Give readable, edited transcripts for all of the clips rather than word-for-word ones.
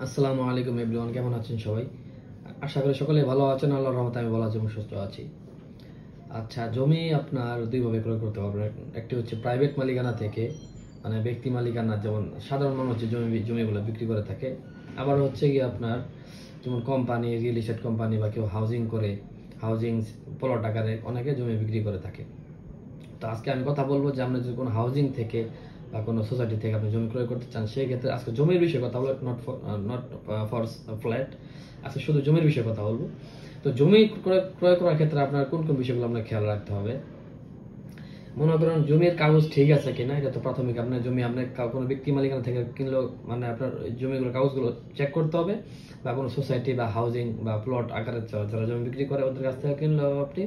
আসসালামু আলাইকুম এভরিওয়ান, কেমন আছেন সবাই? আশা করি সকলে ভালো আছেন। আল্লাহর রহমতে আমি ভালো আছি এবং সুস্থ আছি। আচ্ছা, জমি আপনার দুইভাবে ক্রয় করতে পারবেন। একটি হচ্ছে প্রাইভেট মালিকানা থেকে, মানে ব্যক্তি মালিকানা, যেমন সাধারণ মানুষ যে জমিগুলো বিক্রি করে থাকে। আবার হচ্ছে কি আপনার যেমন কোম্পানি, রিয়েল এস্টেট কোম্পানি বা কেউ হাউজিং করে, হাউজিং প্লট আকারে অনেকে জমি বিক্রি করে থাকে। তো আজকে আমি কথা বলবো যে আপনি যদি কোনো হাউজিং থেকে বা কোনো সোসাইটি থেকে আপনি জমি ক্রয় করতে চান, সেই ক্ষেত্রে আজকে জমির বিষয়ে কথা বলবো, নট ফর ফ্ল্যাট। আজকে শুধু জমির বিষয়ে কথা বলবো। তো জমি ক্রয় করার ক্ষেত্রে আপনার কোন কোন বিষয়গুলো আপনার খেয়াল রাখতে হবে? মনে করেন জমির কাগজ ঠিক আছে কিনা, এটা তো প্রাথমিক। আপনার জমি আপনি কোনো ব্যক্তি মালিকানা থেকে কিনলেও মানে আপনার জমিগুলো কাগজগুলো চেক করতে হবে, বা কোনো সোসাইটি বা হাউজিং বা প্লট আকারে যারা জমি বিক্রি করে ওদের কাছ থেকে কিনলেও আপনি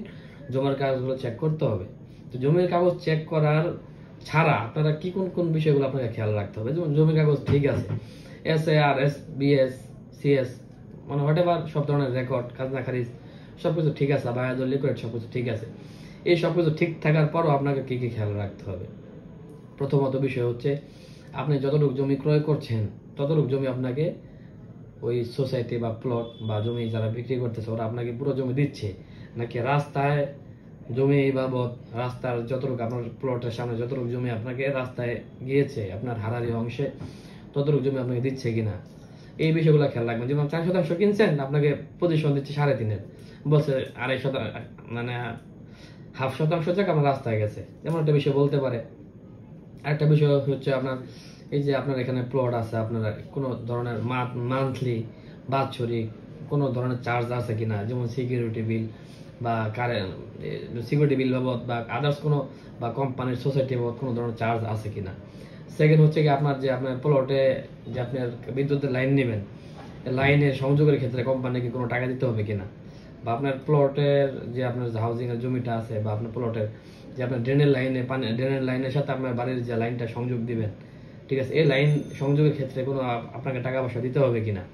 জমির কাগজগুলো চেক করতে হবে। তো জমির কাগজ চেক করার ছাড়া আপনারা কি কোন কোন বিষয়গুলো আপনাকে খেয়াল রাখতে হবে? যেমন জমির কাগজ ঠিক আছে, SARS, BS, CS, মানে হোয়াট এভার, সব ধরনের রেকর্ড, খাজনা খারিজ সবকিছু ঠিক আছে, বায়াদুল লিকুইড সবকিছু ঠিক আছে। এই সবকিছু ঠিক থাকার পরও আপনাকে কি কি খেয়াল রাখতে হবে? প্রথমত বিষয় হচ্ছে আপনি যতটুকু জমি ক্রয় করছেন ততটুকু জমি আপনাকে ওই সোসাইটি বা প্লট বা জমি যারা বিক্রি করতেছে ওরা আপনাকে পুরো জমি দিচ্ছে, নাকি রাস্তায় জমি বাবদ রাস্তার যতটুকু আপনার প্লটের সামনে যতটুকু জমি আপনাকে রাস্তায় গিয়েছে আপনার হারারি অংশে ততটুকু জমি আপনাকে দিচ্ছে কিনা, এই বিষয়গুলো খেয়াল রাখবেন। যেমন 4 শতাংশ কিনছেন, আপনাকে পজিশন দিচ্ছে 3.5-এর, বলছে 2.5 শতাংশ, মানে 0.5 শতাংশ যাক আমার রাস্তায় গেছে, যেমন একটা বিষয় বলতে পারে। আরেকটা বিষয় হচ্ছে আপনার এই যে আপনার এখানে প্লট আছে, আপনার কোনো ধরনের মান্থলি বাৎসরিক কোনো ধরনের চার্জ আছে কিনা, যেমন সিকিউরিটি বিল বা কারেন্ট সিকিউরিটি বিল বাবদ বা আদার্স কোনো বা কোম্পানির সোসাইটি বাবদ কোনো ধরনের চার্জ আছে কিনা। সেকেন্ড হচ্ছে কি আপনার যে আপনার প্লটে যে আপনার বিদ্যুতের লাইন নেবেন, লাইনের সংযোগের ক্ষেত্রে কোম্পানিকে কোনো টাকা দিতে হবে কিনা, বা আপনার প্লটের যে আপনার হাউজিং এর জমিটা আছে বা আপনার প্লটের যে আপনার ড্রেনের লাইনে পানি, ড্রেনের লাইনের সাথে আপনার বাড়ির যে লাইনটা সংযোগ দিবেন, ঠিক আছে, এই লাইন সংযোগের ক্ষেত্রে কোনো আপনাকে টাকা পয়সা দিতে হবে কিনা।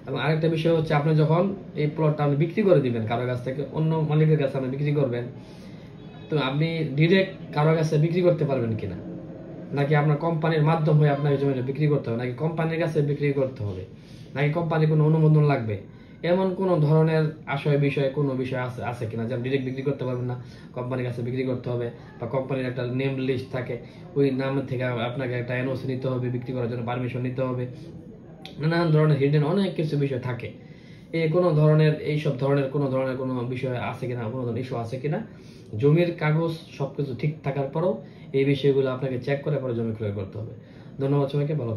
এবং আরেকটা বিষয় হচ্ছে আপনি যখন এই প্লটটা আপনি বিক্রি করে দিবেন কারো কাছ থেকে, অন্য মালিকের কাছে আপনি বিক্রি করবেন, তো আপনি ডিরেক্ট কারো কাছে বিক্রি করতে পারবেন কিনা, নাকি আপনার কোম্পানির মাধ্যম হয়ে আপনাকে জমিটা বিক্রি করতে হবে, নাকি কোম্পানির কাছে বিক্রি করতে হবে, নাকি কোম্পানির কোনো অনুমোদন লাগবে, এমন কোন ধরনের বিষয় কোনো বিষয় আছে আছে কিনা যে আপনি ডিরেক্ট বিক্রি করতে পারবেন না, কোম্পানির কাছে বিক্রি করতে হবে, বা কোম্পানির একটা নেম লিস্ট থাকে, ওই নাম থেকে আপনাকে একটা NOC নিতে হবে, বিক্রি করার জন্য পারমিশন নিতে হবে, নানান ধরনের হিডেন অনেক কিছু বিষয় থাকে। কোনো ধরনের এইসব ধরনের কোনো বিষয় আছে কিনা, কোনো ধরনের ইস্যু আছে কিনা, জমির কাগজ সবকিছু ঠিক থাকার পরও এই বিষয়গুলো আপনাকে চেক করে পরে জমি ক্রয় করতে হবে। ধন্যবাদ সবাইকে, ভালো।